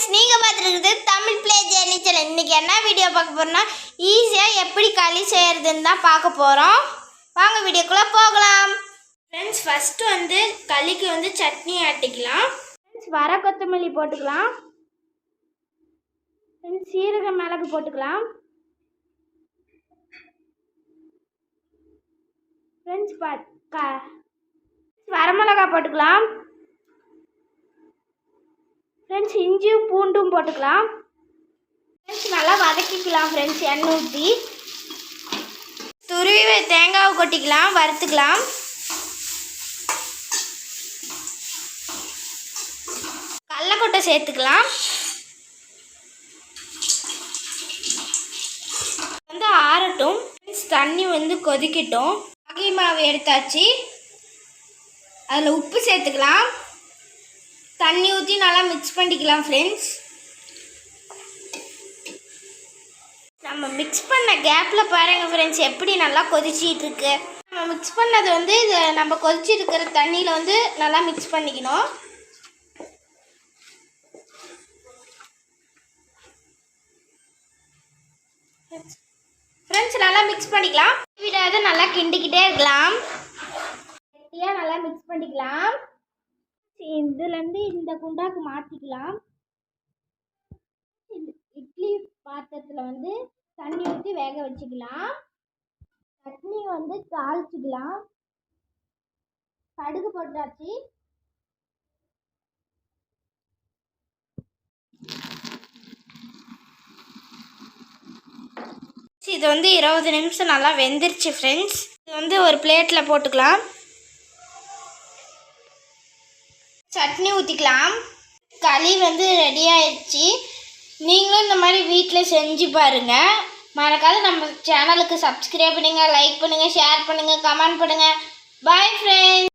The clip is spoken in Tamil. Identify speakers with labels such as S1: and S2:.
S1: फ्रेंड्स நீங்க பாத்துக்கிட்டு தமிழ் ப்ளே ஜர்னி சேனல். இன்னைக்கு என்ன வீடியோ பார்க்க போறோம்னா ஈஸியா எப்படி களி செய்யறதுன்னு தான் பார்க்க போறோம். வாங்க வீடியோக்குள்ள போகலாம். फ्रेंड्स ஃபர்ஸ்ட் களிக்கு சட்னி ஆட்டிக்கலாம். फ्रेंड्स வர கொத்தமல்லி போட்டுக்கலாம். फ्रेंड्स சீரக மிளகு போட்டுக்கலாம். फ्रेंड्स வரமிளகா போட்டுக்கலாம். फ्रेंड्स இஞ்சி பூண்டும் போட்டுக்கலாம். फ्रेंड्स நல்லா வதக்கிக்கலாம். फ्रेंड्स எண்ணெய் ஊற்றி துருவி தேங்காவை கொட்டிக்கலாம். வறுத்துக்கலாம். கடலைக்கொட்டை சேர்த்துக்கலாம். ஆறட்டும். தண்ணி கொதிக்கட்டும். ராகி மாவு எடுத்தாச்சு. அதில் உப்பு சேர்த்துக்கலாம். தண்ணி ஊற்றி நல்லா மிக்ஸ் பண்ணிக்கலாம். ஃப்ரெண்ட்ஸ் நம்ம மிக்ஸ் பண்ண கேப்பில் பாருங்கள் ஃப்ரெண்ட்ஸ் எப்படி நல்லா கொதிச்சிட்டு இருக்கு. நம்ம மிக்ஸ் பண்ணது இது நம்ம கொதிச்சு இருக்கிற தண்ணியில் நல்லா மிக்ஸ் பண்ணிக்கணும். ஃப்ரெண்ட்ஸ் நல்லா மிக்ஸ் பண்ணிக்கலாம். விடாத நல்லா கிண்டிக்கிட்டே இருக்கலாம். நல்லா மிக்ஸ் பண்ணிக்கலாம். இதுலேருந்து இந்த குண்டாக்கு மாற்றிக்கலாம். இட்லி பாத்திரத்தில் தண்ணி ஊற்றி வேக வச்சுக்கலாம். சட்னி தாளிச்சிக்கலாம். கடுகு போட்டாச்சு. இது 20 நிமிஷம் நல்லா வெந்துருச்சு. ஃப்ரெண்ட்ஸ் இது ஒரு பிளேட்டில் போட்டுக்கலாம். சட்னி ஊற்றிக்கலாம். களி ரெடி ஆயிடுச்சு. நீங்களும் இந்த மாதிரி வீட்டில் செஞ்சு பாருங்கள். மறக்காத நம்ம சேனலுக்கு சப்ஸ்கிரைப் பண்ணுங்கள், லைக் பண்ணுங்கள், ஷேர் பண்ணுங்கள், கமெண்ட் பண்ணுங்கள். Bye friends.